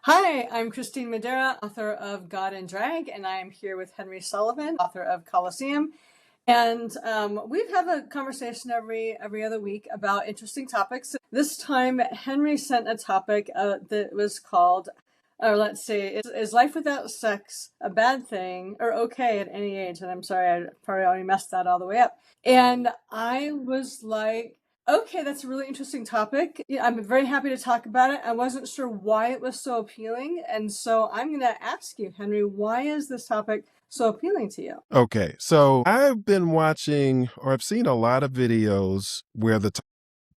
Hi, I'm Christine Madera, author of God and Drag, and I am here with Henry Sullivan, author of Colosseum. And we have a conversation every other week about interesting topics. This time, Henry sent a topic that was called, or let's see, is life without sex a bad thing or okay at any age? And I'm sorry, I probably already messed that all the way up. And I was like, okay, that's a really interesting topic. Yeah, I'm very happy to talk about it. I wasn't sure why it was so appealing. And so I'm going to ask you, Henry, why is this topic so appealing to you? Okay, so I've been watching or I've seen a lot of videos where the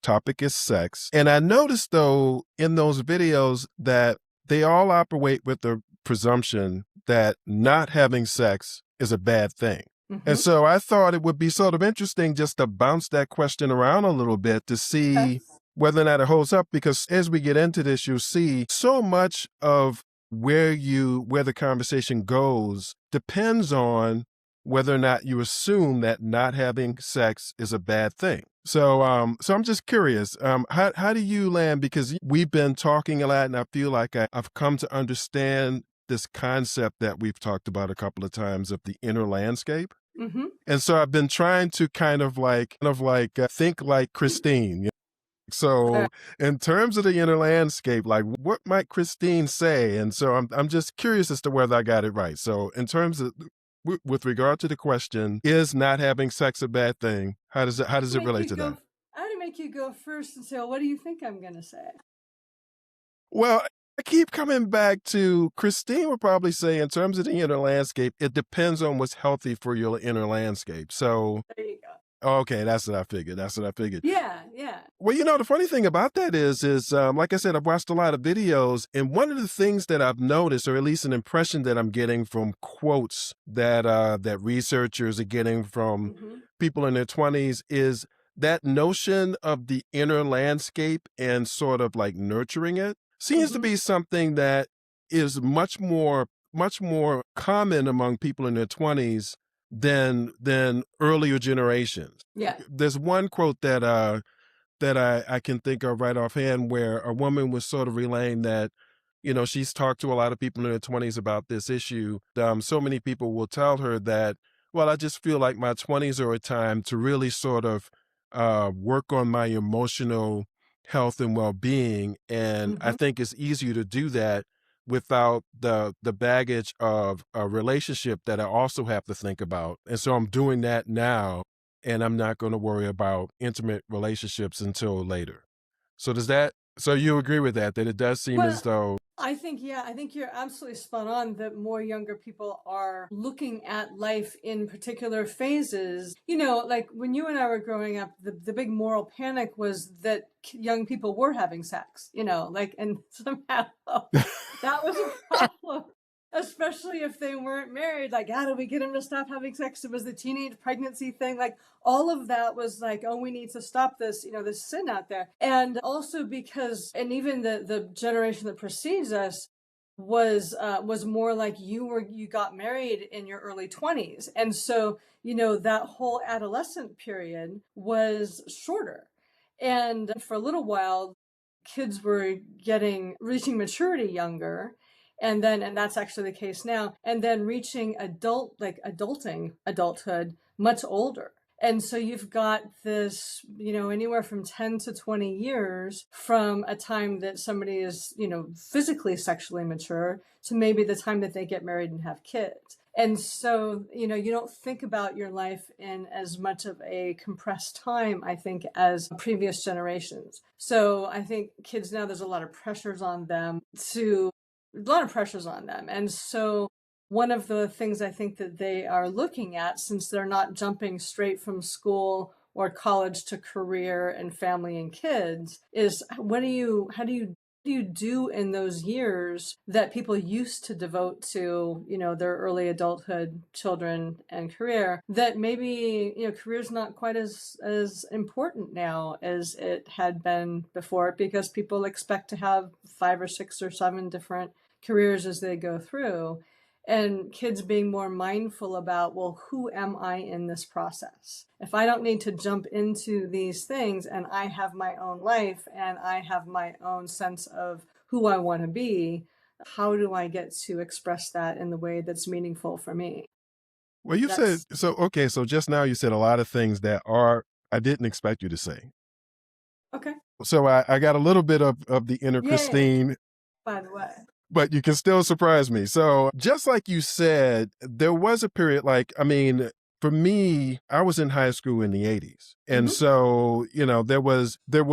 topic is sex. And I noticed, though, in those videos that they all operate with the presumption that not having sex is a bad thing. And Mm-hmm. so I thought it would be sort of interesting just to bounce that question around a little bit to Okay. see whether or not it holds up, because as we get into this, you'll see so much of where the conversation goes depends on whether or not you assume that not having sex is a bad thing. So I'm just curious, how do you land? Because we've been talking a lot, and I feel like I've come to understand this concept that we've talked about a couple of times of the inner landscape. Mm-hmm. And so I've been trying to think like Christine. All So in terms of the inner landscape, like what might Christine say? And so I'm just curious as to whether I got it right. So in terms of with regard to the question, is not having sex a bad thing? How does it Make relate you to go. that? I'm going to make you go first and say, well, what do you think I'm going to say? Well, I keep coming back to Christine would probably say, in terms of the inner landscape, it depends on what's healthy for your inner landscape. So, There you go. okay, that's what I figured. That's what I figured. Yeah, yeah. Well, the funny thing about that is like I said, I've watched a lot of videos, and one of the things that I've noticed, or at least an impression that I'm getting from quotes that researchers are getting from Mm-hmm. people in their 20s, is that notion of the inner landscape and sort of like nurturing it seems to Mm-hmm. be something that is much more common among people in their 20s than earlier generations. Yeah. There's one quote that I can think of right offhand, where a woman was sort of relaying that, she's talked to a lot of people in their 20s about this issue. So many people will tell her that, well, I just feel like my 20s are a time to really sort of work on my emotional health and well-being. And I Mm-hmm. think it's easier to do that without the baggage of a relationship that I also have to think about. And so I'm doing that now, and I'm not going to worry about intimate relationships until later. So you agree with that it does seem as Well, though, I think you're absolutely spot on that more younger people are looking at life in particular phases. Like when you and I were growing up, the big moral panic was that young people were having sex, and somehow that was a problem. Especially if they weren't married, like, how do we get them to stop having sex? It was the teenage pregnancy thing. Like, all of that was like, oh, we need to stop this, this sin out there. And also because, and even the generation that precedes us was more like you got married in your early 20s. And so, that whole adolescent period was shorter. And for a little while, kids were reaching maturity younger, and that's actually the case now, and then reaching adulthood much older. And so you've got this, anywhere from 10 to 20 years from a time that somebody is, physically sexually mature to maybe the time that they get married and have kids. And so, you don't think about your life in as much of a compressed time, I think, as previous generations. So I think kids now, there's a lot of pressures on them. And so one of the things I think that they are looking at, since they're not jumping straight from school or college to career and family and kids, is how do you do in those years that people used to devote to, their early adulthood, children, and career, that maybe, career's not quite as important now as it had been before, because people expect to have 5 or 6 or 7 different careers as they go through, and kids being more mindful about, well, who am I in this process? If I don't need to jump into these things, and I have my own life and I have my own sense of who I want to be, how do I get to express that in the way that's meaningful for me? Well, you said That's so. Okay, so just now you said a lot of things that are I didn't expect you to say. okay. So I got a little bit of the inner Yay, Christine, by the way. but you can still surprise me. So just like you said, there was a period like, I mean, for me, I was in high school in the 80s. And Hmm. so, there were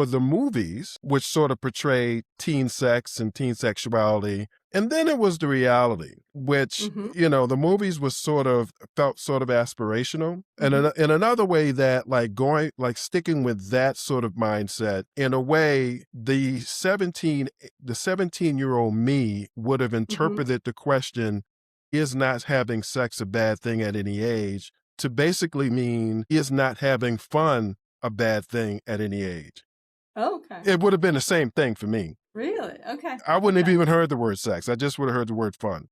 the movies which sort of portrayed teen sex and teen sexuality. And then it was the reality, which, Hmm. the movies was felt sort of aspirational. And Hmm. in another way that like sticking with that sort of mindset, in a way, the 17-year-old me would have Hmm. interpreted the question, is not having sex a bad thing at any age, to basically mean, is not having fun a bad thing at any age? Okay. It would have been the same thing for me. Really? Okay. I wouldn't have Okay. even heard the word sex. I just would have heard the word fun.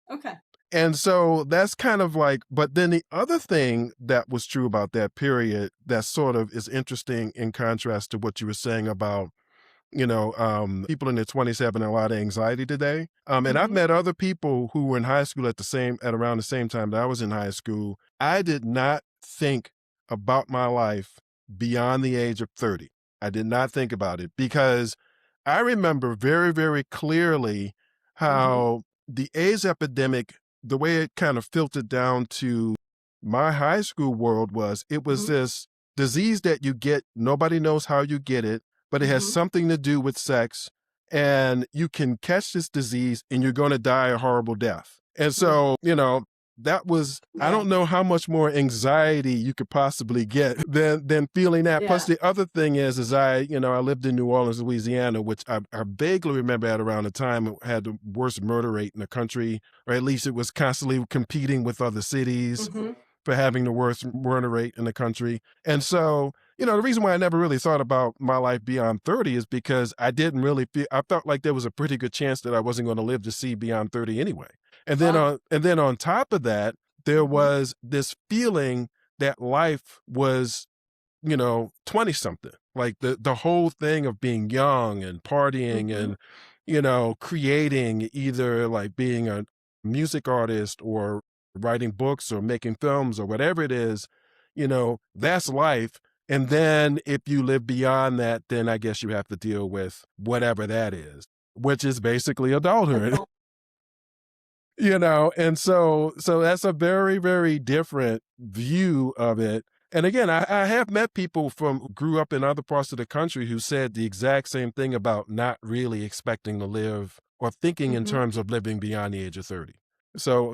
Okay. And so that's kind of like, but then the other thing that was true about that period that sort of is interesting in contrast to what you were saying about people in their 20s having a lot of anxiety today. And I've Hmm. met other people who were in high school at around the same time that I was in high school. I did not think about my life beyond the age of 30. I did not think about it because I remember very, very clearly Hmm. how the AIDS epidemic, the way it kind of filtered down to my high school world was, it was Hmm. this disease that you get, nobody knows how you get it, but it has Hmm. something to do with sex, and you can catch this disease and you're going to die a horrible death. And Yeah. so, that was, I Yeah. don't know how much more anxiety you could possibly get than feeling that. Plus Yeah. the other thing is I lived in New Orleans, Louisiana, which I vaguely remember at around the time it had the worst murder rate in the country, or at least it was constantly competing with other cities Hmm. for having the worst murder rate in the country. And so, the reason why I never really thought about my life beyond 30 is because I didn't really I felt like there was a pretty good chance that I wasn't going to live to see beyond 30 anyway. Wow. And then on top of that, there Hmm. was this feeling that life was 20 something. Like the whole thing of being young and partying Hmm. and, creating, either like being a music artist or writing books or making films or whatever it is, that's life. And then if you live beyond that, then I guess you have to deal with whatever that is, which is basically adulthood. Adult. And so that's a very, very different view of it. And again, I have met people from grew up in other parts of the country who said the exact same thing about not really expecting to live or thinking in Hmm. terms of living beyond the age of 30. So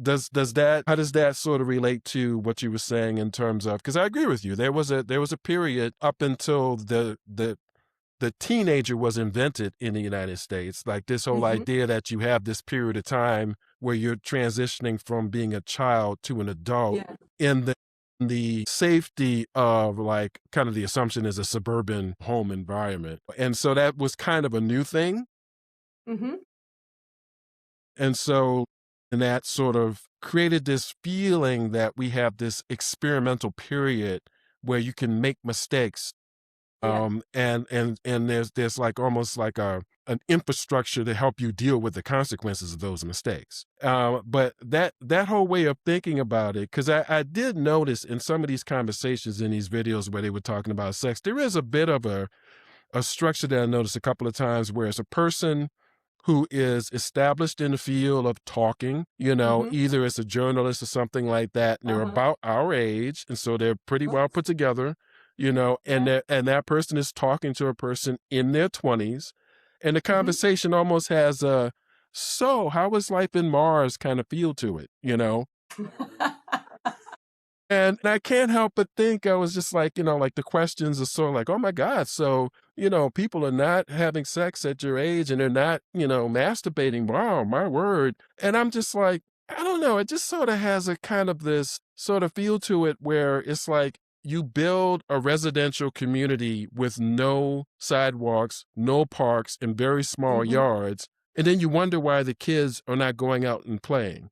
does that, how does that sort of relate to what you were saying in terms of, because I agree with you, there was a period up until the teenager was invented in the United States. Like this whole Hmm. idea that you have this period of time where you're transitioning from being a child to an adult Yeah. in the safety of, like, kind of the assumption is a suburban home environment. And so that was kind of a new thing. Hmm. And that sort of created this feeling that we have this experimental period where you can make mistakes, Yeah. and there's like almost like an infrastructure to help you deal with the consequences of those mistakes. But that whole way of thinking about it, because I did notice in some of these conversations in these videos where they were talking about sex, there is a bit of a structure that I noticed a couple of times where it's a person who is established in the field of talking, Hmm. either as a journalist or something like that, and they're Uh-huh. about our age, and so they're pretty well put together, and Yeah. that person is talking to a person in their 20s, and the Hmm. conversation almost has a, so how is life in Mars kind of feel to it. And I can't help but think, I was just like, like the questions are sort of like, oh my God, so, people are not having sex at your age and they're not, masturbating. Wow, my word. And I'm just like, I don't know. It just sort of has a kind of this sort of feel to it where it's like you build a residential community with no sidewalks, no parks, and very small Hmm. yards. And then you wonder why the kids are not going out and playing.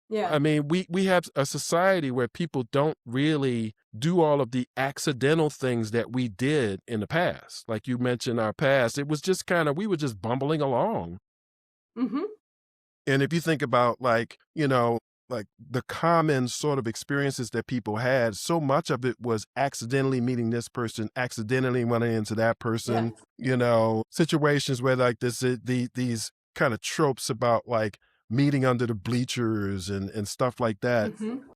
Yeah. I mean, we have a society where people don't really do all of the accidental things that we did in the past. Like you mentioned, our past, it was just kind of, we were just bumbling along. Mm-hmm. And if you think about like, like the common sort of experiences that people had, so much of it was accidentally meeting this person, accidentally running into that Yeah. person, situations where like these kind of tropes about like meeting under the bleachers and stuff like that. Mm-hmm.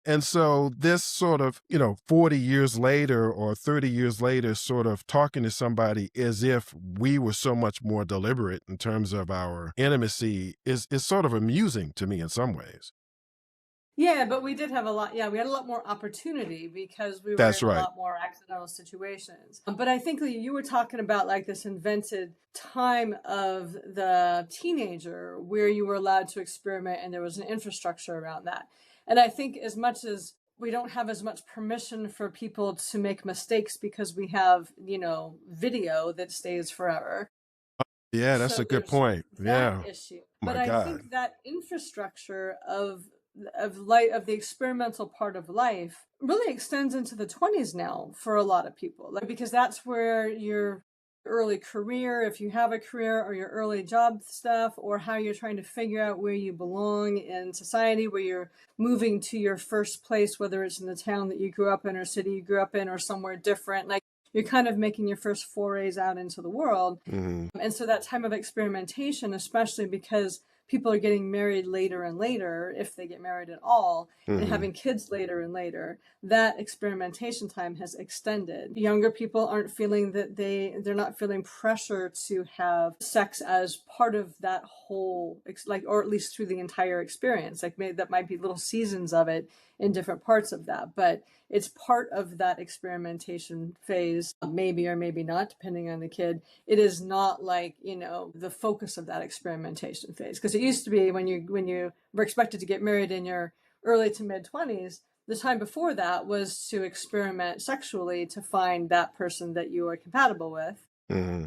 And so this sort of, 40 years later or 30 years later, sort of talking to somebody as if we were so much more deliberate in terms of our intimacy is sort of amusing to me in some ways. Yeah, but we did have a lot. Yeah, we had a lot more opportunity because we were That's in a right. lot more accidental situations. But I think that you were talking about like this invented time of the teenager where you were allowed to experiment and there was an infrastructure around that. And I think as much as we don't have as much permission for people to make mistakes because we have, video that stays forever. Yeah, that's So a good there's point. that Yeah. issue. But My I God. think that infrastructure of life, of the experimental part of life, really extends into the 20s now for a lot of people, like, because that's where your early career, if you have a career, or your early job stuff, or how you're trying to figure out where you belong in society, where you're moving to your first place, whether it's in the town that you grew up in or city you grew up in or somewhere different, like you're kind of making your first forays out into the world. Hmm. And so that time of experimentation, especially because people are getting married later and later, if they get married at all, and Hmm. having kids later and later, that experimentation time has extended. Younger people aren't feeling that they're not feeling pressure to have sex as part of that whole, like, or at least through the entire experience. Like maybe that might be little seasons of it in different parts of that, but it's part of that experimentation phase, maybe or maybe not, depending on the kid. It is not like, the focus of that experimentation phase, because it used to be when you were expected to get married in your early to mid 20s. The time before that was to experiment sexually to find that person that you are compatible with. Hmm.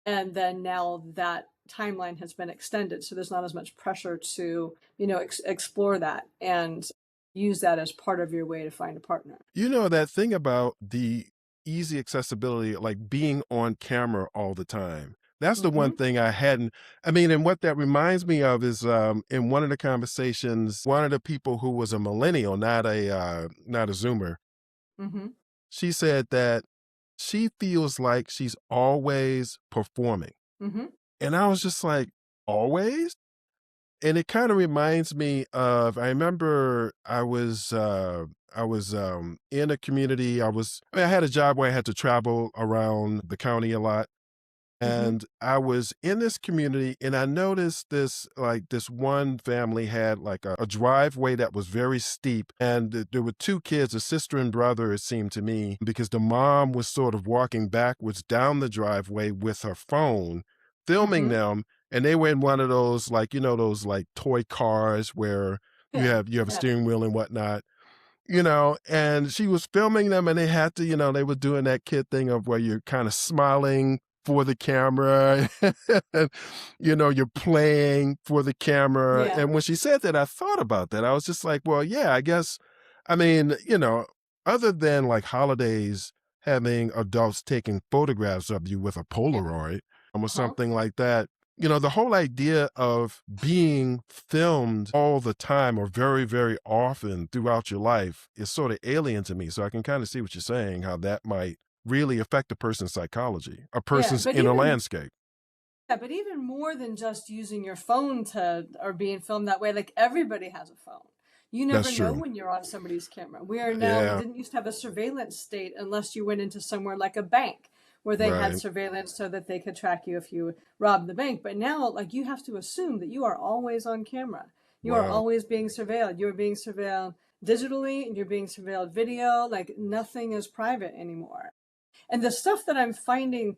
And then now that timeline has been extended, so there's not as much pressure to, explore that and use that as part of your way to find a partner. That thing about the easy accessibility, like being on camera all the time. That's the one Mm-hmm. thing I hadn't. I mean, and what that reminds me of is in one of the conversations, one of the people who was a millennial, not a Zoomer, Mm-hmm. she said that she feels like she's always performing. Mm-hmm. And I was just like, always? And it kind of reminds me of, I remember I was in a community. I had a job where I had to travel around the county a lot. Mm-hmm. And I was in this community and I noticed this one family had like a driveway that was very steep. And there were two kids, a sister and brother, it seemed to me, because the mom was sort of walking backwards down the driveway with her phone, filming Mm-hmm. them. And they were in one of those, like, those like toy cars where you Yeah. have a Yeah. steering wheel and whatnot. And she was filming them and they had to, they were doing that kid thing of where you're kind of smiling for the camera and, you're playing for the camera. Yeah. And when she said that, I thought about that. I was just like, well, yeah, I guess, I mean, other than like holidays, having adults taking photographs of you with a Yeah. Polaroid or Uh-huh. something like that, the whole idea of being filmed all the time or very, very often throughout your life is sort of alien to me. So I can kind of see what you're saying, how that might really affect a person's psychology, a Yeah. person's inner landscape. But even more than just using your phone to or being filmed that way, like everybody has a phone. You That's never know true. when you're on somebody's camera. We are now, we Yeah, didn't used to have a surveillance state unless you went into somewhere like a bank where they had right. surveillance so that they could track you if you robbed the bank. But now, like, you have to assume that you are always on camera. You are Wow. always being surveilled. You're being surveilled digitally and you're being surveilled video. Like, nothing is private anymore. And the stuff that I'm finding,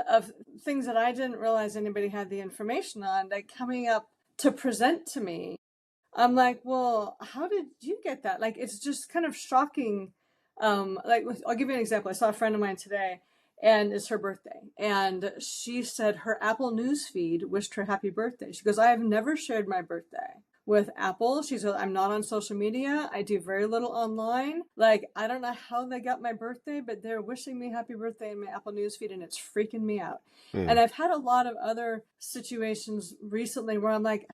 of things that I didn't realize anybody had the information on, like coming up to present to me, I'm like, well, how did you get that? Like, it's just kind of shocking. Like, I'll give you an example. I saw a friend of mine today, and it's her birthday, and she said her Apple News feed wished her happy birthday. She goes, I have never shared my birthday with Apple. She said, I'm not on social media. I do very little online. Like, I don't know how they got my birthday, but they're wishing me happy birthday in my Apple newsfeed, and it's freaking me out. And Mm. I've had a lot of other situations recently where I'm like,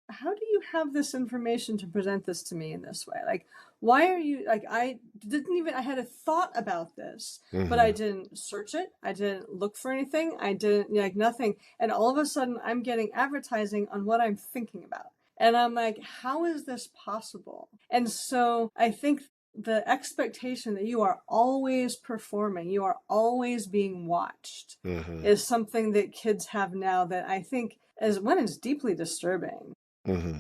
how do you have this information to present this to me in this way? Like, why are you like, I had a thought about this, but I Hmm. didn't search it. I didn't look for anything. I didn't like nothing. And all of a sudden I'm getting advertising on what I'm thinking about. And I'm like, how is this possible? And so I think the expectation that you are always performing, you are always being watched, Hmm. is something that kids have now that I think is deeply disturbing. Hmm.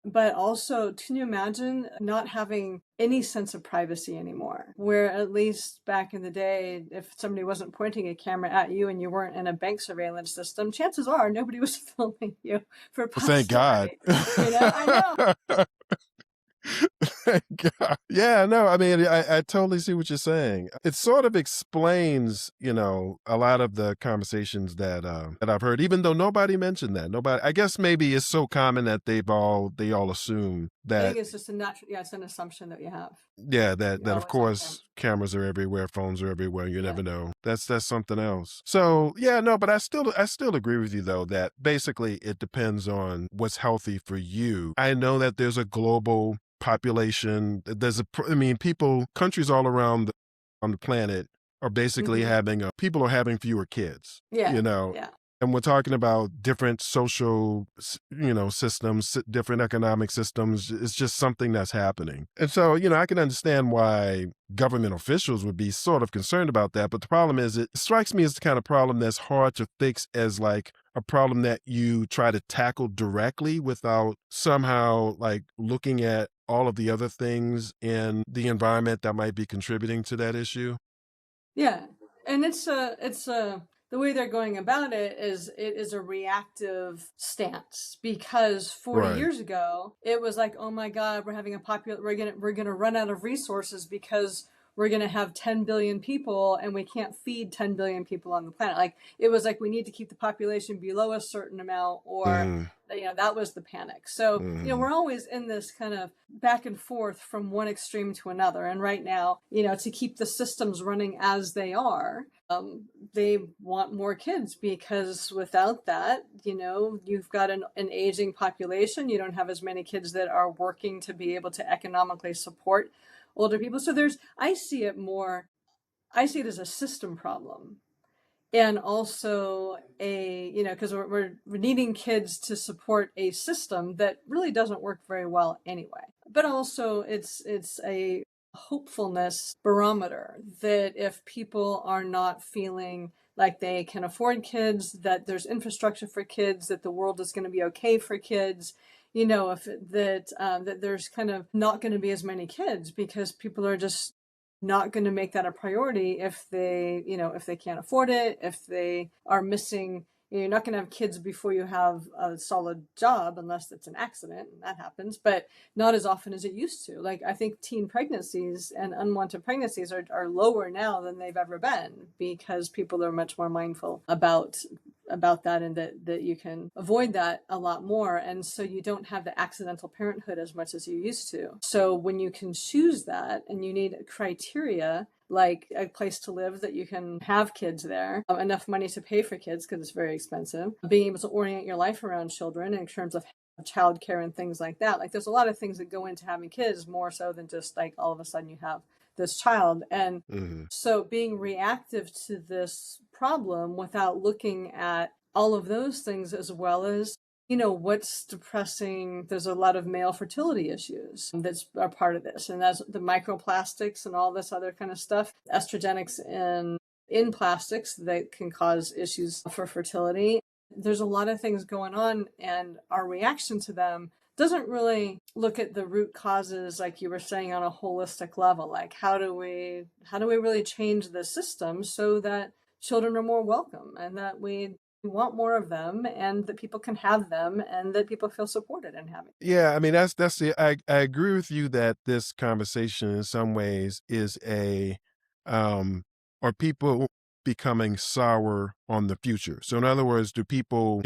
But also, can you imagine not having any sense of privacy anymore? Where at least back in the day, if somebody wasn't pointing a camera at you and you weren't in a bank surveillance system, chances are nobody was filming you for Well, thank God. posterity. I know. Thank God. Yeah, no, I mean, I totally see what you're saying. It sort of explains, a lot of the conversations that I've heard, even though nobody mentioned that. Nobody, I guess maybe it's so common that they all assume I think that, it's just a natural, yeah, it's an assumption that you have. yeah, You that of always have course cameras. cameras are everywhere, phones are everywhere. You Yeah. never know. That's something else. So yeah, no, but I still agree with you though that basically it depends on what's healthy for you. I know that there's a global population. I mean, countries all around on the planet are basically Hmm. people are having fewer kids. Yeah. You know, Yeah. and we're talking about different social, systems, different economic systems. It's just something that's happening. And so, I can understand why government officials would be sort of concerned about that. But the problem is, it strikes me as the kind of problem that's hard to fix as like a problem that you try to tackle directly without somehow like looking at all of the other things in the environment that might be contributing to that issue. Yeah, and it's the way they're going about it is a reactive stance because 40 Right. years ago it was like, oh my God, we're gonna run out of resources because we're gonna have 10 billion people and we can't feed 10 billion people on the planet. Like it was like we need to keep the population below a certain amount, or Hmm. that was the panic. So Hmm. we're always in this kind of back and forth from one extreme to another. And right now, to keep the systems running as they are, they want more kids because without that, you've got an aging population. You don't have as many kids that are working to be able to economically support older people. So I see it as a system problem, and also because we're needing kids to support a system that really doesn't work very well anyway. But also it's a hopefulness barometer that if people are not feeling like they can afford kids, that there's infrastructure for kids, that the world is going to be okay for kids, if that there's kind of not going to be as many kids because people are just not going to make that a priority if they can't afford it, if they are missing. You're not going to have kids before you have a solid job unless it's an accident, and that happens, but not as often as it used to. Like I think teen pregnancies and unwanted pregnancies are lower now than they've ever been because people are much more mindful about that, and that you can avoid that a lot more, and so you don't have the accidental parenthood as much as you used to. So when you can choose that, and you need criteria like a place to live that you can have kids there, enough money to pay for kids because it's very expensive, being able to orient your life around children in terms of childcare and things like that. Like there's a lot of things that go into having kids more so than just like all of a sudden you have this child. And Hmm. so being reactive to this problem without looking at all of those things, as well as what's depressing. There's a lot of male fertility issues that's are part of this, and that's the microplastics and all this other kind of stuff, estrogenics in plastics that can cause issues for fertility. There's a lot of things going on, and our reaction to them doesn't really look at the root causes, like you were saying, on a holistic level. Like how do we really change the system so that children are more welcome, and that we want more of them, and that people can have them, and that people feel supported in having. Yeah, I mean that's the I agree with you that this conversation in some ways is um are people becoming sour on the future. So in other words, do people,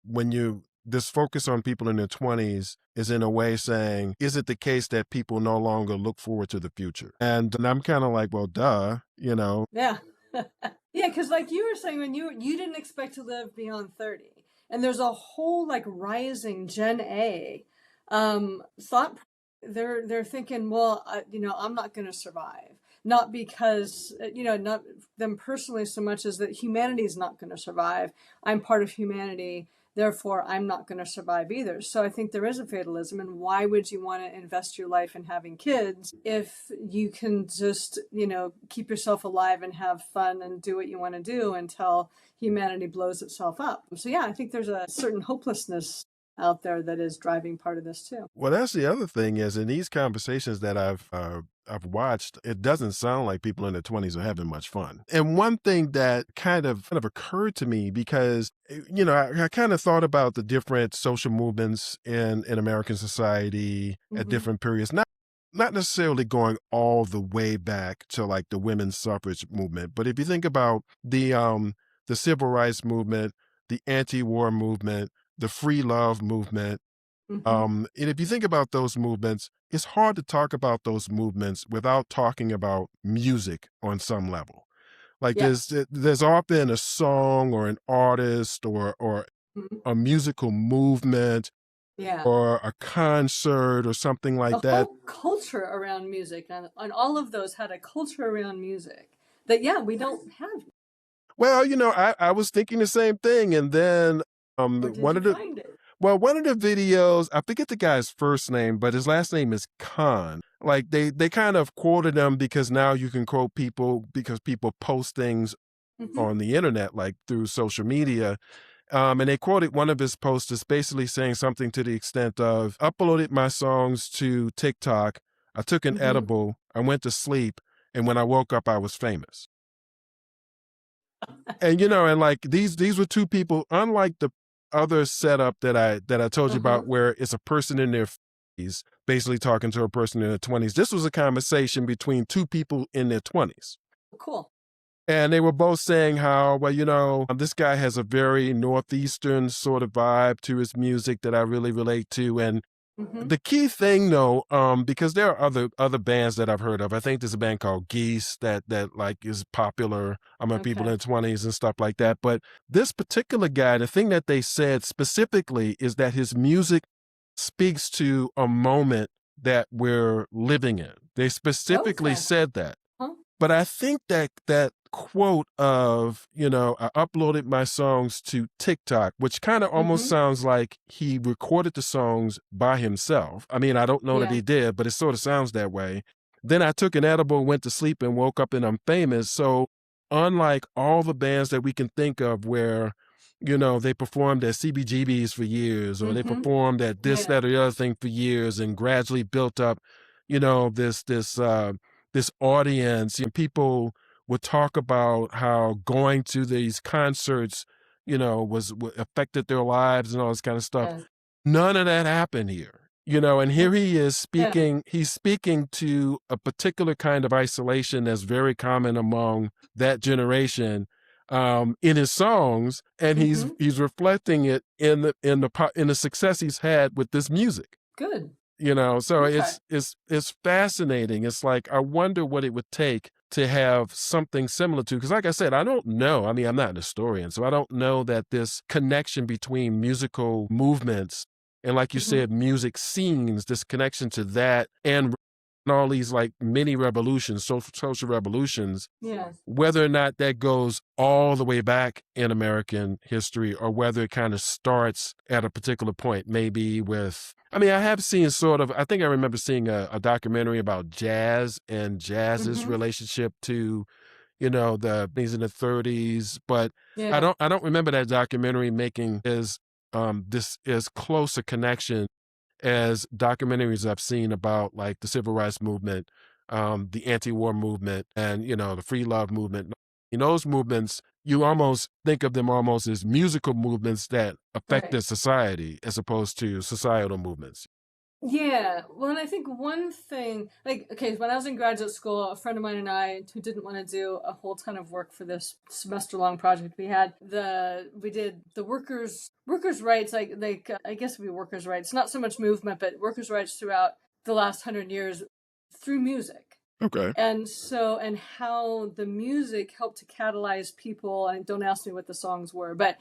when you this focus on people in their 20s is in a way saying, is it the case that people no longer look forward to the future? And I'm kind of like, well, duh, you know. Yeah. Yeah, because like you were saying, when you didn't expect to live beyond 30, and there's a whole like rising Gen A thought. They're thinking, well, I'm not going to survive, not because not them personally so much as that humanity is not going to survive. I'm part of humanity, therefore I'm not going to survive either. So I think there is a fatalism, and why would you want to invest your life in having kids if you can just keep yourself alive and have fun and do what you want to do until humanity blows itself up? So yeah, I think there's a certain hopelessness out there that is driving part of this too. Well, that's the other thing is in these conversations that I've watched, it doesn't sound like people in their 20s are having much fun. And one thing that kind of occurred to me because I kind of thought about the different social movements in American society at Mm-hmm. different periods, not necessarily going all the way back to like the women's suffrage movement, but if you think about the civil rights movement, the anti-war movement, the free love movement, Mm-hmm. and if you think about those movements, it's hard to talk about those movements without talking about music on some level. Like Yeah. there's often a song or an artist or Mhm. a musical movement Yeah. or a concert or something A like that. whole culture around music, and all of those had a culture around music that, yeah, we don't have. Well, I was thinking the same thing, and then Where did one you of the find it? well, one of the videos, I forget the guy's first name, but his last name is Khan. Like they kind of quoted him because now you can quote people because people post things Hmm. on the internet, like through social media. And they quoted one of his posts as basically saying something to the extent of, uploaded my songs to TikTok. I took an Hmm. edible. I went to sleep. And when I woke up, I was famous. And and like these were two people, unlike the other setup that I told you Uh-huh. about, where it's a person in their 50s basically talking to a person in their 20s. This was a conversation between two people in their 20s. Cool. And they were both saying how, well, this guy has a very Northeastern sort of vibe to his music that I really relate to. And Hmm. the key thing though, because there are other bands that I've heard of. I think there's a band called Geese that like is popular among people in Okay. their 20s and stuff like that. But this particular guy, the thing that they said specifically is that his music speaks to a moment that we're living in. They specifically Okay. said that. Huh? But I think that quote of, I uploaded my songs to TikTok, which kind of almost Hmm. sounds like he recorded the songs by himself. I mean, I don't know that Yeah. he did, but it sort of sounds that way. Then I took an edible, went to sleep, and woke up and I'm famous. So, unlike all the bands that we can think of where, they performed at CBGBs for years, or they Hmm. performed at this, Yeah. that, or the other thing for years and gradually built up, this audience, and people would talk about how going to these concerts, affected their lives and all this kind of stuff. Yeah. None of that happened here, and here he is Yeah. he's speaking to a particular kind of isolation that's very common among that generation, in his songs, and he's Hmm. he's reflecting it in the success he's had with this music. Good. So Okay. it's fascinating. It's like I wonder what it would take to have something similar to, because like I said, I don't know. I mean, I'm not an historian, so I don't know that this connection between musical movements and, like you Hmm. said, music scenes, this connection to that and all these like mini revolutions, social revolutions, Yeah. whether or not that goes all the way back in American history or whether it kind of starts at a particular point, maybe with, I mean, I have seen I think I remember seeing a documentary about jazz and jazz's Hmm. relationship to, the things in the 30s, but Yeah. I don't remember that documentary making this as close a connection as documentaries I've seen about like the civil rights movement, the anti-war movement, and the free love movement. In those movements, you almost think of them almost as musical movements that affected Right. society as opposed to societal movements. Yeah, well, and I think one thing, like, okay, when I was in graduate school, a friend of mine and I, who didn't want to do a whole ton of work for this semester-long project we did the workers' rights, I guess it'd be workers' rights, not so much movement, but workers' rights throughout the last 100 years through music. Okay. And how the music helped to catalyze people, and don't ask me what the songs were, but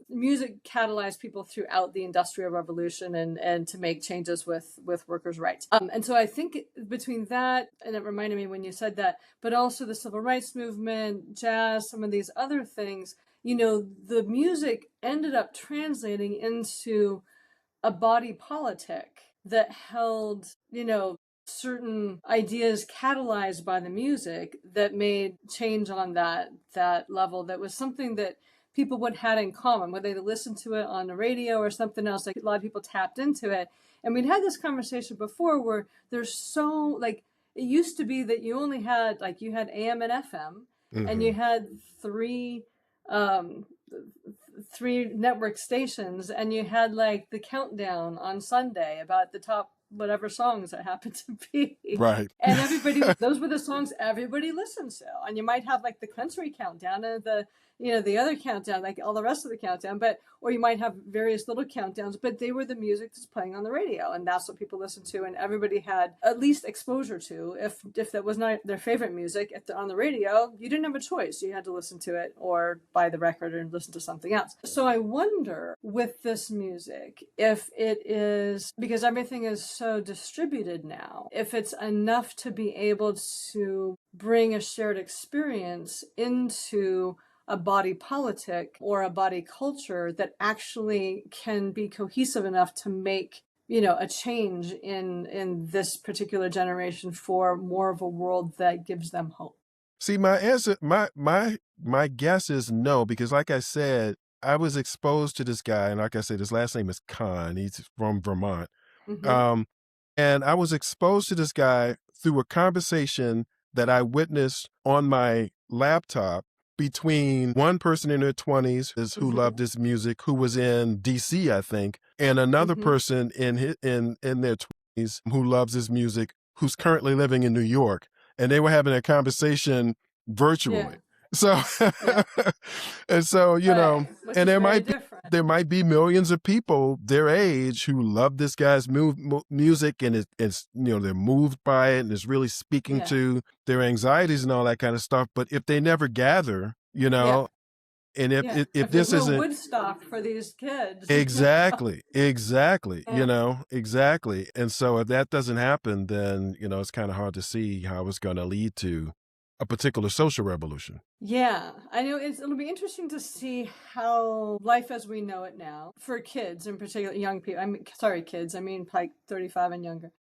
music catalyzed people throughout the Industrial Revolution and to make changes with workers' rights. And so I think between that, and it reminded me when you said that, but also the civil rights movement, jazz, some of these other things, the music ended up translating into a body politic that held, certain ideas catalyzed by the music that made change on that level. That was something that people would had in common, whether they listened to it on the radio or something else. Like, a lot of people tapped into it. And we'd had this conversation before where there's so, like, it used to be that you only had, like, you had AM and FM, and you had um, three network stations, and you had like the countdown on Sunday about the top whatever songs that happened to be. Right. And those were the songs everybody listened to. And you might have like the country countdown and the other countdown, like all the rest of the countdown, or you might have various little countdowns, but they were the music that's playing on the radio. And that's what people listened to. And everybody had at least exposure to, if that was not their favorite music on the radio, you didn't have a choice. You had to listen to it or buy the record and listen to something else. So I wonder with this music, if it is, because everything is so distributed now, if it's enough to be able to bring a shared experience into a body politic or a body culture that actually can be cohesive enough to make a change in this particular generation for more of a world that gives them hope. See, my answer, my guess is no, because like I said, I was exposed to this guy, and like I said, his last name is Khan. He's from Vermont. Mm-hmm. Um, and I was exposed to this guy through a conversation that I witnessed on my laptop between one person in their 20s who Mm-hmm. loved his music, who was in DC, I think, and another Mm-hmm. person in their 20s who loves his music, who's currently living in New York. And they were having a conversation virtually. Yeah. So, Yeah. and so, Right. Which and is very different. there might be millions of people their age who love this guy's music, and it's they're moved by it, and it's really speaking Yeah. to their anxieties and all that kind of stuff. But if they never gather, Yeah. and Yeah. if If this there's no isn't Woodstock for these kids. exactly, Yeah. exactly. And so if that doesn't happen, then it's kind of hard to see how it's going to lead to a particular social revolution. Yeah, I know it'll be interesting to see how life as we know it now, for kids in particular, young people. I mean, sorry, kids. I mean, like 35 and younger.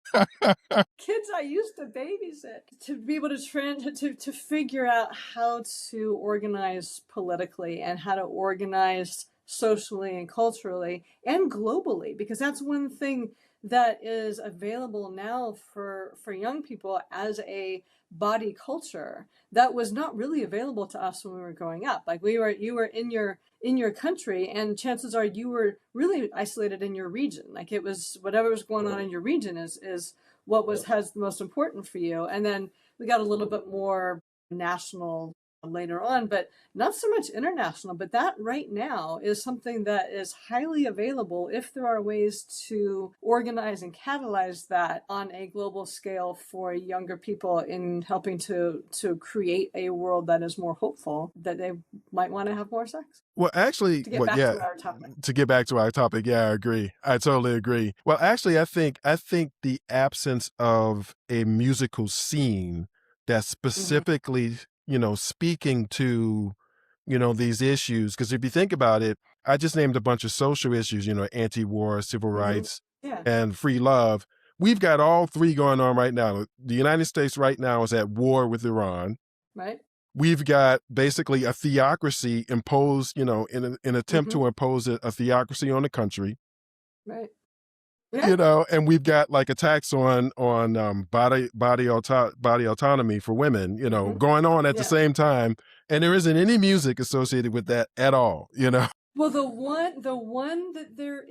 Kids I used to babysit, to be able to figure out how to organize politically and how to organize socially and culturally and globally, because that's one thing that is available now for young people as a body culture that was not really available to us when we were growing up. Like, you were in your country, and chances are you were really isolated in your region. Like, it was whatever was going on in your region is what has the most important for you. And then we got a little bit more national later on, but not so much international. But that right now is something that is highly available if there are ways to organize and catalyze that on a global scale for younger people, in helping to create a world that is more hopeful, that they might want to have more sex. Well, actually, To get back to our topic. to get back to our topic, yeah, I agree. I totally agree. Well, actually, I think the absence of a musical scene that's specifically, speaking to, these issues, because if you think about it, I just named a bunch of social issues, anti-war, civil Mm-hmm. rights, Yeah. and free love. We've got all three going on right now. The United States right now is at war with Iran. Right. We've got basically a theocracy imposed, in an attempt Mm-hmm. to impose a theocracy on the country, Right. Yeah. and we've got like attacks on body autonomy for women, Mm-hmm. going on at the Yeah. same time, and there isn't any music associated with that at all. Well, the one that there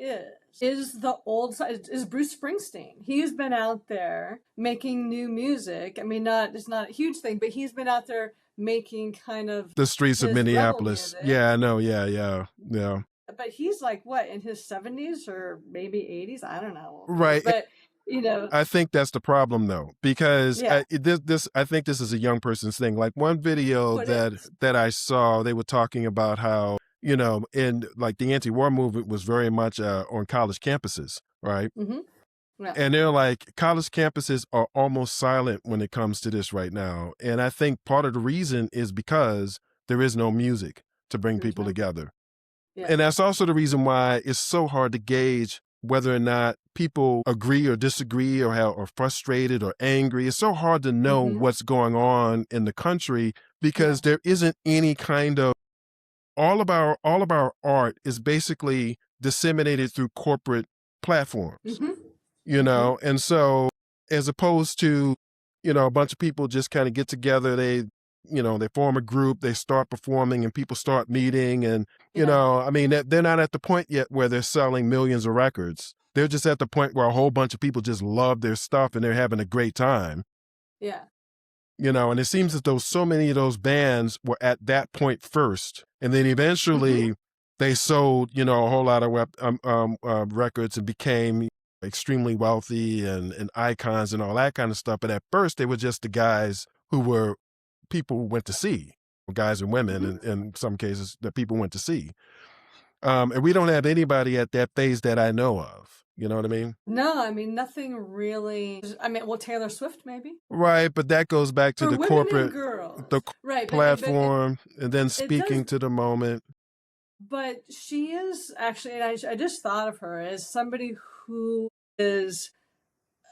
is the old is Bruce Springsteen. He's been out there making new music. I mean, not it's not a huge thing, but he's been out there making kind of The streets of his rebel Minneapolis. music. Yeah, I know. Yeah, yeah, yeah. But he's like what, in his 70s or maybe 80s? I don't know how old he is, Right. but you know, I think that's the problem though, because yeah, this I think this is a young person's thing. Like one video oh, it is. that I saw, they were talking about how, in like the anti-war movement was very much on college campuses, right? Hmm. Yeah. And they're like, college campuses are almost silent when it comes to this right now. And I think part of the reason is because there is no music to bring There's people no. together. Yeah. And that's also the reason why it's so hard to gauge whether or not people agree or disagree or are frustrated or angry. It's so hard to know Hmm. what's going on in the country Yeah. because there isn't any kind of all of our art is basically disseminated through corporate platforms, Hmm. Hmm. and so as opposed to, a bunch of people just kind of get together, they form a group, they start performing and people start meeting and, Yeah. I mean, they're not at the point yet where they're selling millions of records. They're just at the point where a whole bunch of people just love their stuff and they're having a great time. Yeah. And it seems as though so many of those bands were at that point first, and then Hmm. eventually they sold, a whole lot of records and became extremely wealthy and icons and all that kind of stuff. But at first, they were just the guys who were people who went to see, or guys and women, Hmm. in some cases that people went to see. And we don't have anybody at that phase that I know of. You know what I mean? No, I mean nothing really. I mean, well, Taylor Swift maybe Right, but that goes back to for the women and corporate, the girls, right? But platform, and then it does. speaking to the moment. But she is actually, and I just thought of her as somebody who is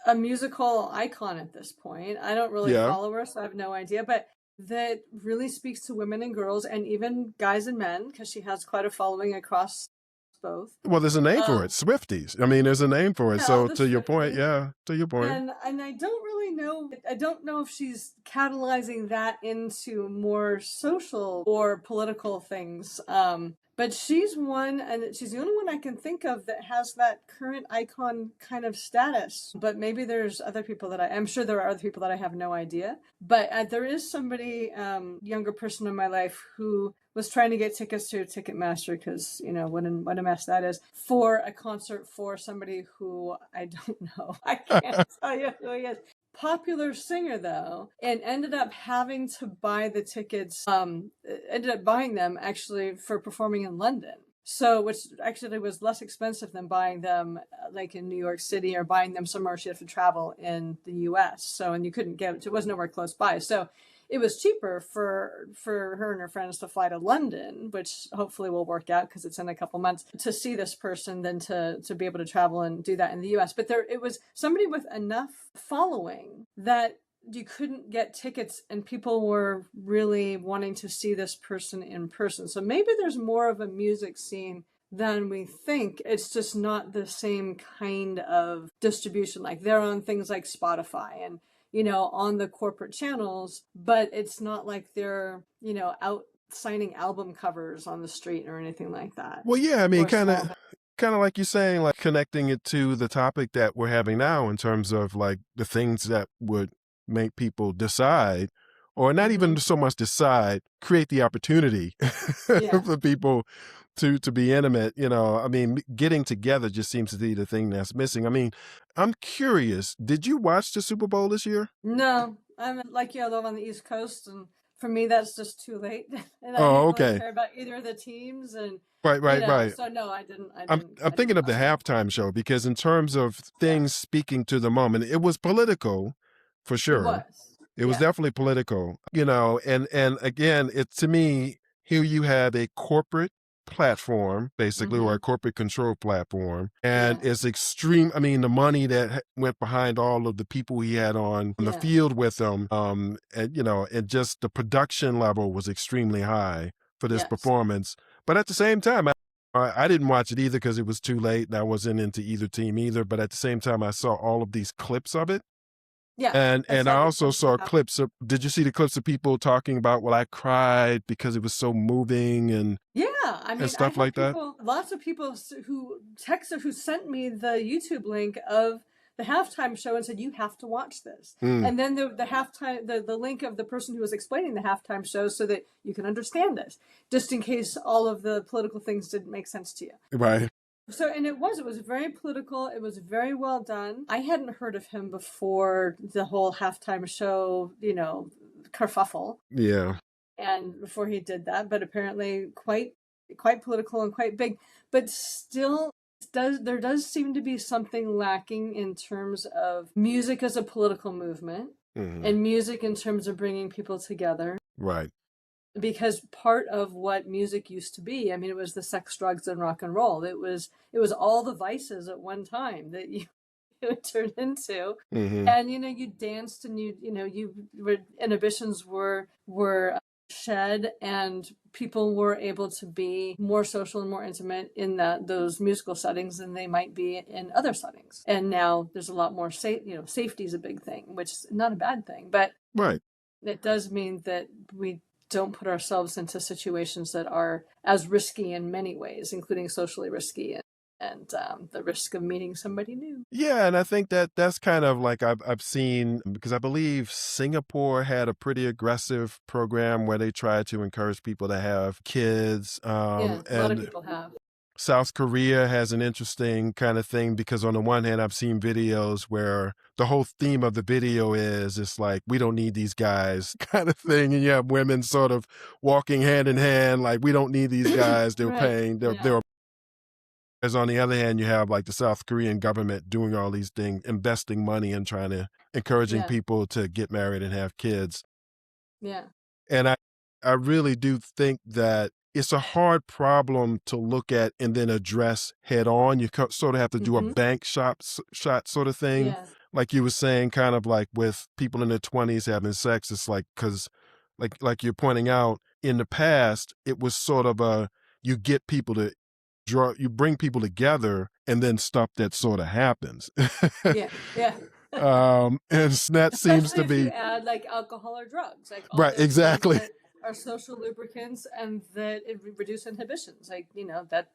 a musical icon at this point. I don't really Yeah. follow her, so I have no idea, but that really speaks to women and girls and even guys and men because she has quite a following across both. Well, there's a name for it, Um, Swifties. I mean, there's a name for it. yeah, all So the to your point, Swifties. yeah, to your point. And I don't really know. I don't know if she's catalyzing that into more social or political things. But she's one, and she's the only one I can think of that has that current icon kind of status. But maybe there's other people that I'm sure there are other people that I have no idea. But there is somebody, younger person in my life who was trying to get tickets to Ticketmaster because what a mess that is, for a concert for somebody who I don't know. I can't tell you who he is. Popular singer though, and ended up having to buy the tickets. Ended up buying them actually for performing in London. So, which actually was less expensive than buying them like in New York City or buying them somewhere she had to travel in the U.S. So, and you couldn't get it was nowhere close by. So, it was cheaper for her and her friends to fly to London, which hopefully will work out because it's in a couple months, to see this person than to be able to travel and do that in the US. But there it was somebody with enough following that you couldn't get tickets and people were really wanting to see this person in person. So maybe there's more of a music scene than we think. It's just not the same kind of distribution. Like they're on things like Spotify and on the corporate channels, but it's not like they're, out signing album covers on the street or anything like that. Well, yeah, I mean, Or kind small. of, kind of like you're saying, like connecting it to the topic that we're having now in terms of like the things that would make people decide, or not Mm-hmm. even so much decide, create the opportunity Yeah. for people to be intimate. I mean, getting together just seems to be the thing that's missing. I mean, I'm curious. Did you watch the Super Bowl this year? No, I'm like you. I live on the East Coast, and for me, that's just too late. And I Oh, didn't really okay. care about either of the teams, and Right, right, right. so no, I didn't. I I'm didn't. I'm I didn't thinking of the watch it. halftime show because in terms of Yeah, things speaking to the moment, it was political for it sure. was. It was Yeah. definitely political, and again, it to me, here you have a corporate platform, basically, or Mm-hmm. a corporate control platform, and Yeah. it's extreme. I mean, the money that went behind all of the people he had on the Yeah. field with him, and just the production level was extremely high for this Yes. performance. But at the same time, I didn't watch it either because it was too late and I wasn't into either team either. But at the same time, I saw all of these clips of it. Yeah, And I that also tends to saw happen. clips of, did you see the clips of people talking about, well, I cried because it was so moving Yeah, I and mean, I stuff had like that? people, lots of people who texted, who sent me the YouTube link of the halftime show and said, "You have to watch this." Mm, And then the halftime, the link of the person who was explaining the halftime show so that you can understand this, just in case all of the political things didn't make sense to you. right. So, and it was very political. It was very well done. I hadn't heard of him before the whole halftime show, kerfuffle, Yeah. and before he did that, but apparently quite political and quite big. But still, there does seem to be something lacking in terms of music as a political movement Hmm. and music in terms of bringing people together. Right. Because part of what music used to be, I mean, it was the sex, drugs, and rock and roll. It was all the vices at one time that you it turned into. Hmm. And you danced, and inhibitions were shed, and people were able to be more social and more intimate in those musical settings than they might be in other settings. And now there's a lot more safety is a big thing, which is not a bad thing, but Right. it does mean that we don't put ourselves into situations that are as risky in many ways, including socially risky, and the risk of meeting somebody new. Yeah, and I think that that's kind of like I've seen, because I believe Singapore had a pretty aggressive program where they tried to encourage people to have kids, Yeah, a lot of and people have. South Korea has an interesting kind of thing, because on the one hand, I've seen videos where the whole theme of the video is it's like, we don't need these guys kind of thing. And you have women sort of walking hand in hand, like, we don't need these guys. They're Right. paying, Yeah. they're as on the other hand, you have like the South Korean government doing all these things, investing money and trying to encouraging Yeah. people to get married and have kids. Yeah. And I really do think that it's a hard problem to look at and then address head on. You sort of have to do a Hmm. bank shot sort of thing. Yeah. Like you were saying, kind of like with people in their 20s having sex. It's like, because like you're pointing out, in the past, it was sort of you get people to you bring people together, and then stuff that sort of happens. Yeah. Yeah. And that seems Especially to if you be add like alcohol or drugs, like all right. those things Exactly. that are social lubricants and that it reduce inhibitions. Like,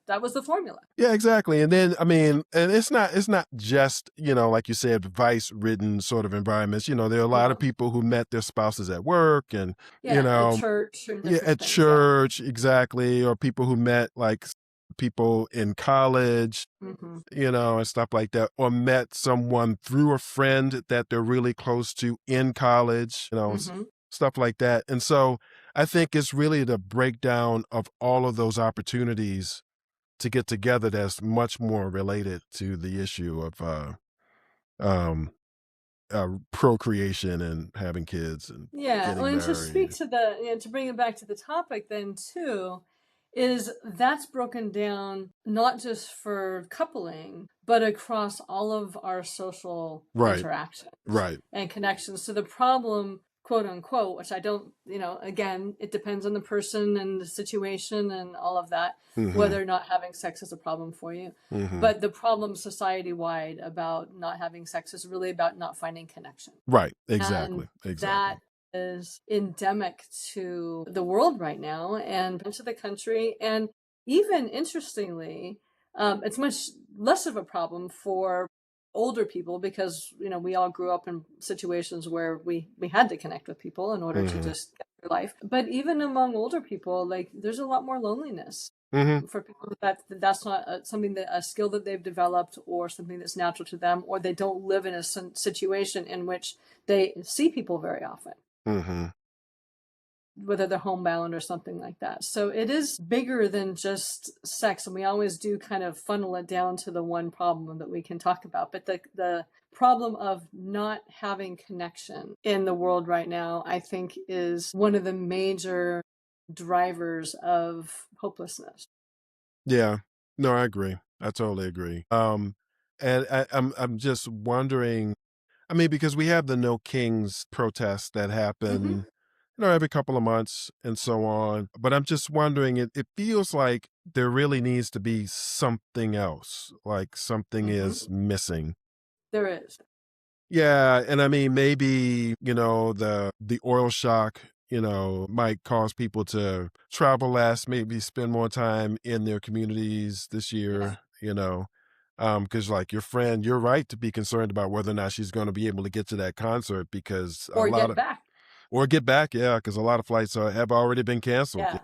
that was the formula. Yeah, exactly. And then, I mean, and it's not just, like you said, vice ridden sort of environments. There are a lot of No. people who met their spouses at work, and, you Yeah. At know, church and yeah, different at things. Yeah. church, exactly. Or people who met like people in college, Hmm. and stuff like that, or met someone through a friend that they're really close to in college, Hmm. stuff like that. And so I think it's really the breakdown of all of those opportunities to get together that's much more related to the issue of um, procreation and having kids and Yeah, well, getting and to married. speak to to bring it back to the topic then too, is that's broken down not just for coupling, but across all of our social Right, interactions right. and connections. So the problem, quote unquote, which I don't, again, it depends on the person and the situation and all of that, Hmm. whether or not having sex is a problem for you. Hmm. But the problem society wide about not having sex is really about not finding connection. Right, And exactly, exactly. that is endemic to the world right now and to the country. And even interestingly, it's much less of a problem for older people because, we all grew up in situations where we had to connect with people in order to Hmm. just get through life. But even among older people, like there's a lot more loneliness Hmm. for people that's not something that a skill that they've developed or something that's natural to them, or they don't live in a situation in which they see people very often, Hmm. whether they're homebound or something like that. So it is bigger than just sex, and we always do kind of funnel it down to the one problem that we can talk about. But the problem of not having connection in the world right now, I think, is one of the major drivers of hopelessness. Yeah. No, I agree. I totally agree. And I'm just wondering. I mean, because we have the No Kings protests that Hmm. happen, every couple of months and so on. But I'm just wondering, it feels like there really needs to be something else, like something Hmm. is missing. There is. Yeah, and I mean, maybe, the oil shock, might cause people to travel less, maybe spend more time in their communities this Yeah. year, because like your friend, you're right to be concerned about whether or not she's going to be able to get to that concert because a Or lot get of, back. or get back, yeah, because a lot of flights have already been canceled. Yeah.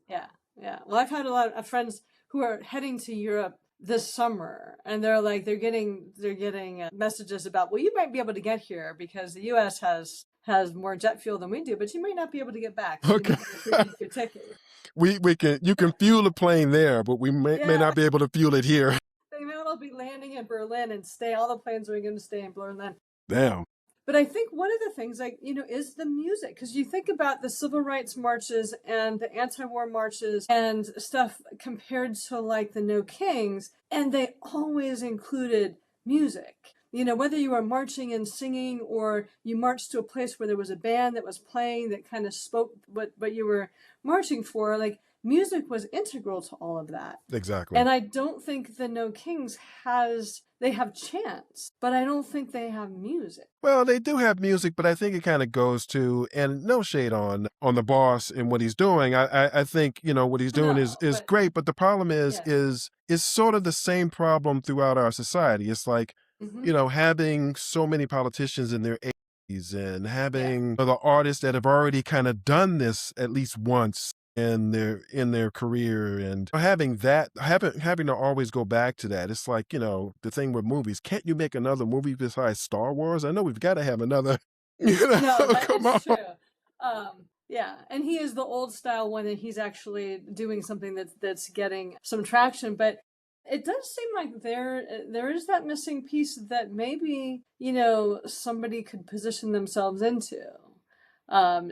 Yeah. Yeah. Well, I've had a lot of friends who are heading to Europe this summer, and they're getting messages about, well, you might be able to get here because the US has more jet fuel than we do, but you might not be able to get back, so you Okay. might want to rethink your ticket. You can fuel the plane there, but we may Yeah. not be able to fuel it here. They may all be landing in Berlin and all the planes are going to stay in Berlin. Damn. But I think one of the things, like, is the music. Because you think about the civil rights marches and the anti-war marches and stuff compared to like the No Kings, and they always included music. Whether you were marching and singing or you marched to a place where there was a band that was playing that kind of spoke what you were marching for, like music was integral to all of that. Exactly. And I don't think the No Kings they have chants, but I don't think they have music. Well, they do have music, but I think it kind of goes to, and no shade on the boss and what he's doing. I think what he's doing No, is but great, but the problem yeah. is sort of the same problem throughout our society. It's like Hmm. having so many politicians in their 80s and Yeah. having the artists that have already kind of done this at least once in their career, and having to always go back to that. It's like, the thing with movies. Can't you make another movie besides Star Wars? I know we've got to have another, No, that come is on. true. Yeah, and he is the old style one, and he's actually doing something that's getting some traction. But it does seem like there is that missing piece that maybe somebody could position themselves into.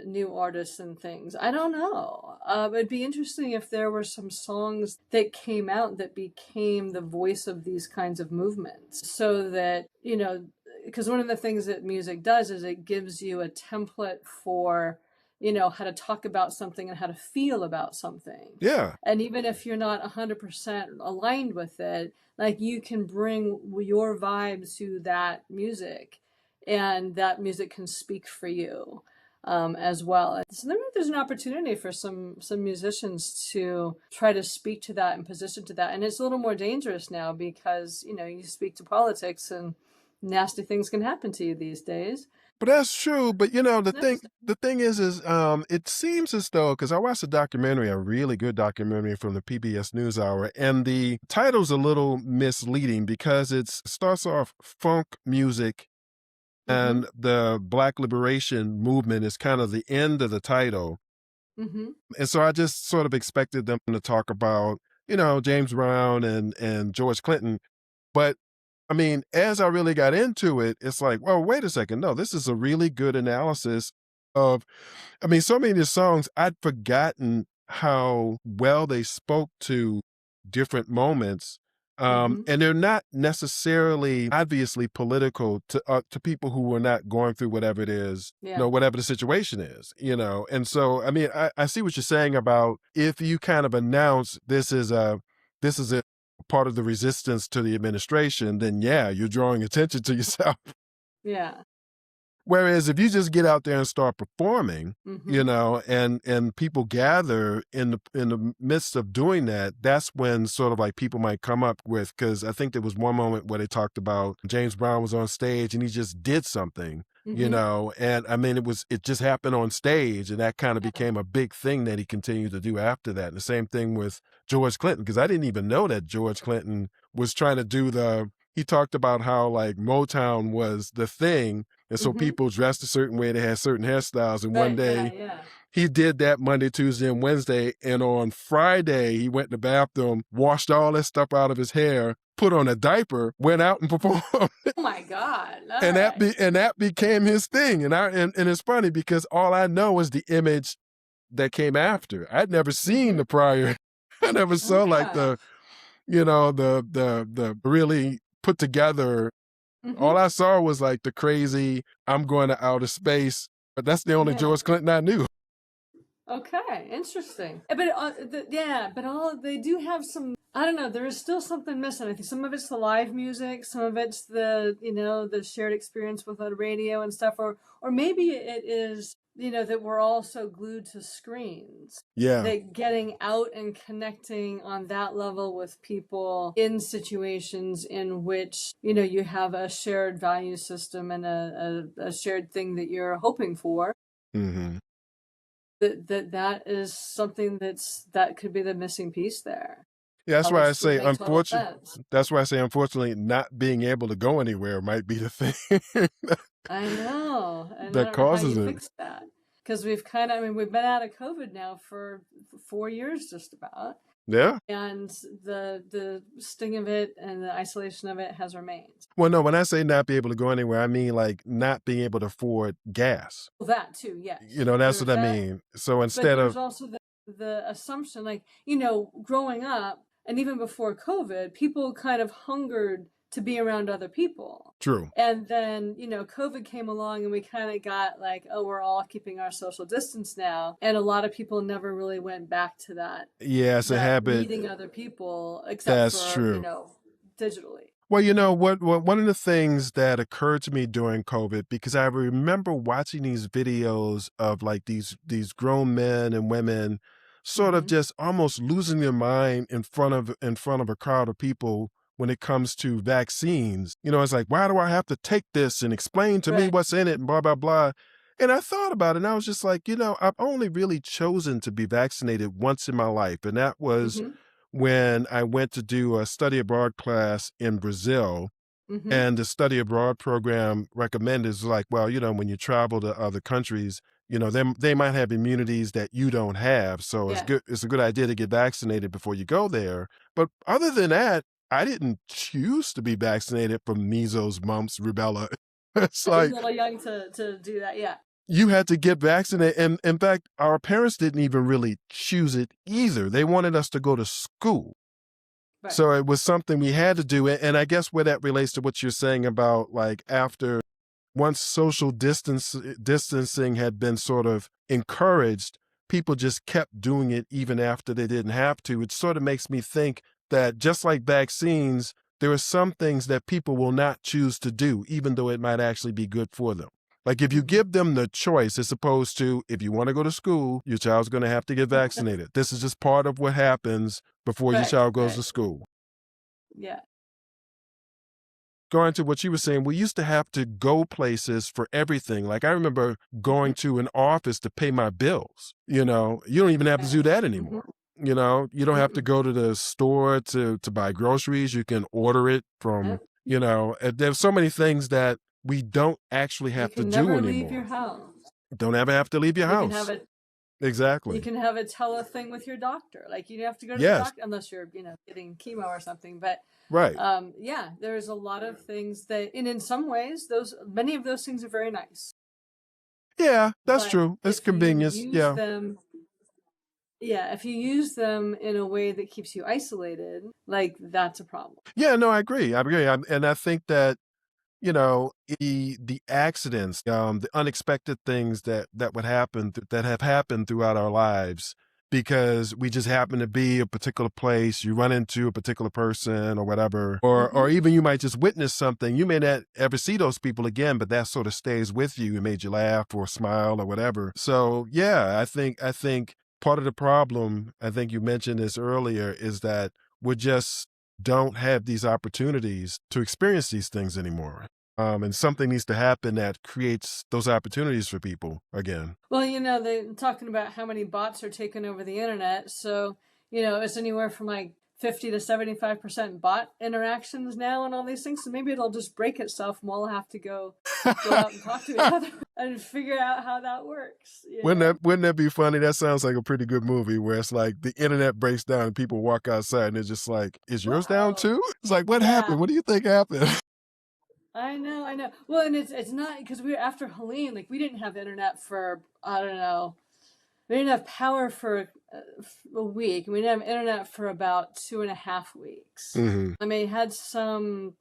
New artists and things. I don't know. It'd be interesting if there were some songs that came out that became the voice of these kinds of movements, so that because one of the things that music does is it gives you a template for how to talk about something and how to feel about something. Yeah. And even if you're not 100% aligned with it, like you can bring your vibes to that music, and that music can speak for you as well. So there's an opportunity for some musicians to try to speak to that and position to that. And it's a little more dangerous now because you speak to politics and nasty things can happen to you these days. But that's true. But That's the thing is it seems as though, because I watched a really good documentary from the PBS NewsHour, and the title's a little misleading because it starts off funk music, mm-hmm, and the Black liberation movement is kind of the end of the title. mm-hmm, And so I just sort of expected them to talk about, James Brown and George Clinton. But I mean, as I really got into it, it's like, well, wait a second. No, this is a really good analysis of, I mean, so many of the songs, I'd forgotten how well they spoke to different moments. mm-hmm. And they're not necessarily obviously political to people who were not going through whatever it is, Yeah. whatever the situation is, And so, I mean, I see what you're saying about if you kind of announce this is a part of the resistance to the administration, then yeah, you're drawing attention to yourself. Yeah. Whereas if you just get out there and start performing, Mm-hmm. and people gather in the midst of doing that, that's when sort of like people might come up with, because I think there was one moment where they talked about James Brown was on stage and he just did something, Mm-hmm. and I mean it just happened on stage, and that kind of Yeah. became a big thing that he continued to do after that. And the same thing with George Clinton, because I didn't even know that George Clinton was trying to do he talked about how like Motown was the thing. And so Mm-hmm. people dressed a certain way, they had certain hairstyles. And one Right. Yeah. day Yeah. he did that Monday, Tuesday, and Wednesday. And on Friday, he went in the bathroom, washed all that stuff out of his hair, put on a diaper, went out and performed. Oh my God. All and that right. and that became his thing. And it's funny because all I know is the image that came after. I'd never seen Mm-hmm. the prior. I never saw like Okay. the really put together. Mm-hmm. All I saw was like the crazy, I'm going to outer space, but that's the only Yeah. George Clinton I knew. Okay, interesting. But all they do have some. I don't know. There is still something missing. I think some of it's the live music, some of it's the the shared experience with the radio and stuff, or maybe it is that we're all so glued to screens Yeah. that getting out and connecting on that level with people in situations in which you have a shared value system and a shared thing that you're hoping for, Hmm. that is something that could be the missing piece there, Yeah, that's why I which would say make total unfortunate. sense. That's why I say unfortunately, not being able to go anywhere might be the thing I know, and I that don't know how causes you it. fix that, because we've been out of COVID now for 4 years just about, Yeah. and the sting of it and the isolation of it has remained. Well, no, when I say not be able to go anywhere, I mean like not being able to afford gas. Well, that too, yes, That's what there's I that. mean. So But instead there's of also the assumption, like, growing up and even before COVID, people kind of hungered to be around other people. true. And then, COVID came along and we kind of got like, oh, we're all keeping our social distance now. And a lot of people never really went back to Yeah, it's a that habit. meeting other people, except That's for, true. digitally. Well, you know what one of the things that occurred to me during COVID, because I remember watching these videos of like these grown men and women sort of Hmm. just almost losing their mind in front of a crowd of people when it comes to vaccines. It's like, why do I have to take this and explain to me Right. what's in it and blah blah blah. And I thought about it and I was just like, I've only really chosen to be vaccinated once in my life, and that was Hmm. when I went to do a study abroad class in Brazil. Hmm. And the study abroad program recommended is like, well, when you travel to other countries, they might have immunities that you don't have. So it's Yeah. good. It's a good idea to get vaccinated before you go there. But other than that, I didn't choose to be vaccinated from measles, mumps, rubella. It's You're a like little young to do that. Yeah. you had to get vaccinated. And in fact, our parents didn't even really choose it either. They wanted us to go to school. Right. So it was something we had to do. And I guess where that relates to what you're saying about like after once social distancing had been sort of encouraged, people just kept doing it even after they didn't have to. It sort of makes me think that just like vaccines, there are some things that people will not choose to do, even though it might actually be good for them. Like if you Hmm. give them the choice, as opposed to if you want to go to school, your child's going to have to get vaccinated. This is just part of what happens before your Right. child goes Right. to school. Yeah. Going to what you were saying, we used to have to go places for everything. Like I remember Hmm. going to an office to pay my bills. You don't even have to Yeah. do that Hmm. anymore. You don't have to go to the store to buy groceries. You can order it from, Yep. there's so many things that we don't actually You have to can do never leave your anymore. house. Don't ever have to leave your You can house. have it. You Exactly. can have a tele thing with your doctor. Like you don't have to go to the Yes. doctor unless you're, getting chemo or something. But Right. yeah, there's a lot of things that, and in some ways, those many of those things are very nice. Yeah, that's But true. It's if you convenience. use Yeah. them, yeah, if you use them in a way that keeps you isolated, like that's a problem. Yeah, no, I agree. I agree. And I think that the accidents, the unexpected things that would happen that have happened throughout our lives because we just happen to be a particular place, you run into a particular person or whatever, or Hmm. even you might just witness something. You may not ever see those people again, but that sort of stays with you. It made you laugh or smile or whatever. So yeah, I think part of the problem, I think you mentioned this earlier, is that we're just don't have these opportunities to experience these things anymore. And something needs to happen that creates those opportunities for people again. Well, they're talking about how many bots are taking over the internet. So, it's anywhere from like 50 to 75% bot interactions now and all these things. So maybe it'll just break itself and we'll have to go out and talk to each other and figure out how that works, Wouldn't that be funny? That sounds like a pretty good movie where it's like the internet breaks down and people walk outside and it's just like, is yours down Whoa. too? It's like, what Yeah. happened? What do you think happened? I know, I know. Well, and it's not because we were after Helene, like we didn't have internet for, I don't know, we didn't have power for a week, and we didn't have internet for about 2.5 weeks. Hmm. I mean, it had some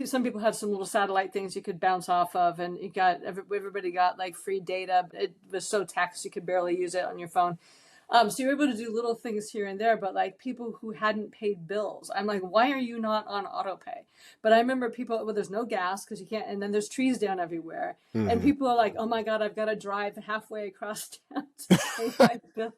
some people had some little satellite things you could bounce off of, and you got everybody got like free data. It was so taxed you could barely use it on your phone. So you're able to do little things here and there, but like people who hadn't paid bills, I'm like, why are you not on auto pay? But I remember people, well, there's no gas because you can't, and then there's trees down everywhere. And Hmm. people are like, oh my God, I've got to drive halfway across town to pay my bill.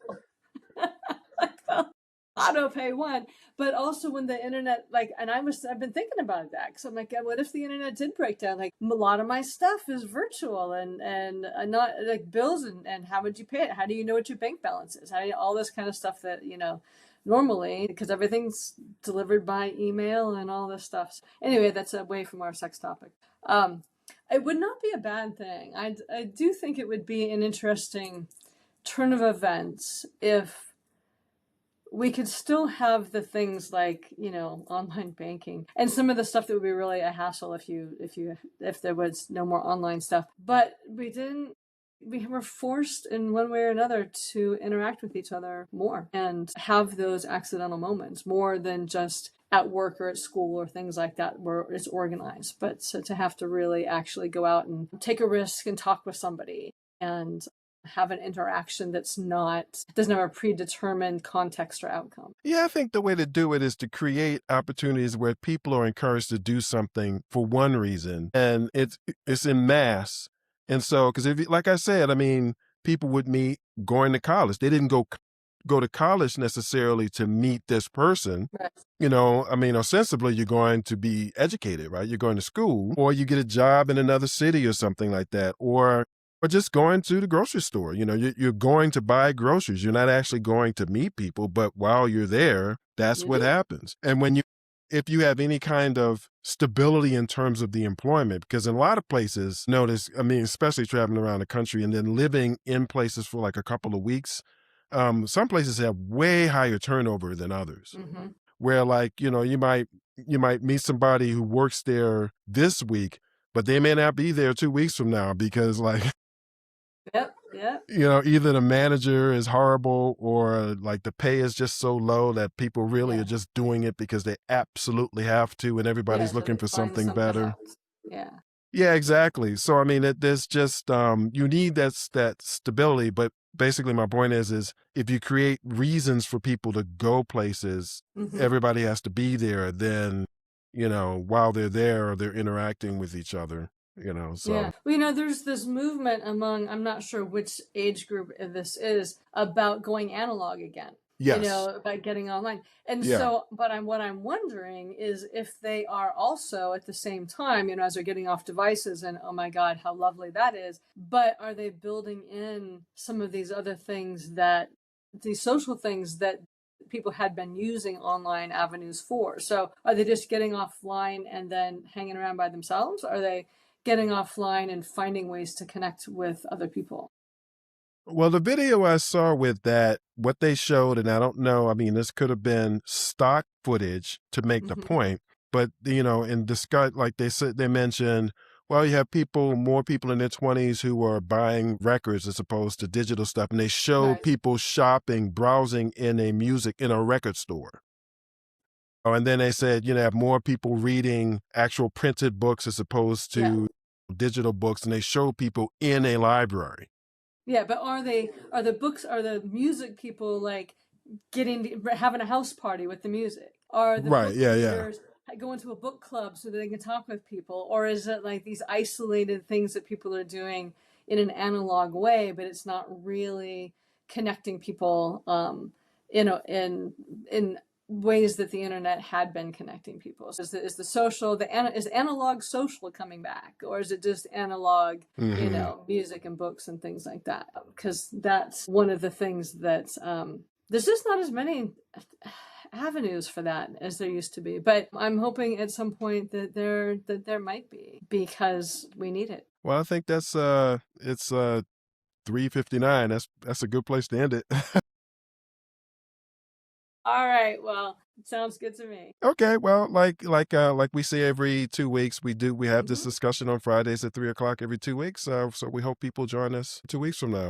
Like, well, auto pay one, but also when the internet, like, and I've been thinking about that because I'm like, what if the internet did break down? Like, a lot of my stuff is virtual, and not like bills, and how would you pay it? How do you know what your bank balance is? How do you, all this kind of stuff that normally, because everything's delivered by email and all this stuff. So anyway, that's away from our sex topic. It would not be a bad thing. I do think it would be an interesting turn of events if we could still have the things like online banking and some of the stuff that would be really a hassle if there was no more online stuff, but we were forced in one way or another to interact with each other more and have those accidental moments more than just at work or at school or things like that where it's organized, but so to have to really actually go out and take a risk and talk with somebody and have an interaction doesn't have a predetermined context or outcome. Yeah, I think the way to do it is to create opportunities where people are encouraged to do something for one reason, and it's in mass. And so, because if like I said, I mean, people would meet going to college. They didn't go to college necessarily to meet this person. Right. I mean, ostensibly you're going to be educated, right? You're going to school, or you get a job in another city or something like that, or just going to the grocery store. You're going to buy groceries. You're not actually going to meet people, but while you're there, that's You what do. happens. And if you have any kind of stability in terms of the employment, because in a lot of places, notice, I mean, especially traveling around the country and then living in places for like a couple of weeks, some places have way higher turnover than others. Mm-hmm. Where like, you might meet somebody who works there this week, but they may not be there 2 weeks from now because like Yep. Yep. either the manager is horrible or like the pay is just so low that people really are Yeah. just doing it because they absolutely have to and Yeah. everybody's So looking they for find something something better. else. Yeah. Yeah, exactly. So I mean, there's just you need that stability, but basically my point is if you create reasons for people to go places, Mm-hmm. everybody has to be there, then while they're there, they're interacting with each other, so. Yeah. Well, there's this movement among, I'm not sure which age group this is, about going analog again, Yes. about getting online. And Yeah. so, what I'm wondering is if they are also at the same time, as they're getting off devices and oh my God, how lovely that is, but are they building in some of these other things these social things that people had been using online avenues for? So are they just getting offline and then hanging around by themselves? Are they getting offline and finding ways to connect with other people? Well, the video I saw with that, what they showed, and I don't know, I mean, this could have been stock footage to make the Hmm. point, but in discuss, like they mentioned, well, you have more people in their 20s who are buying records as opposed to digital stuff, and they showed Right. people shopping, browsing in a record store. Oh, and then they said, have more people reading actual printed books as opposed Yeah. to digital books, and they show people in a library. Yeah, but are the music people like having a house party with the music? Are the Right. book Yeah. Yeah. readers going to a book club so that they can talk with people? Or is it like these isolated things that people are doing in an analog way, but it's not really connecting people in ways that the internet had been connecting people? So is the social is analog social coming back, or is it just analog Hmm. music and books and things like that? Because that's one of the things that there's just not as many avenues for that as there used to be. But I'm hoping at some point that there might be, because we need it. Well, I think it's 3:59. That's a good place to end it. All right. Well, it sounds good to me. Okay, well, like we say every 2 weeks, we have this Hmm. discussion on Fridays at 3 o'clock every 2 weeks. So we hope people join us 2 weeks from now.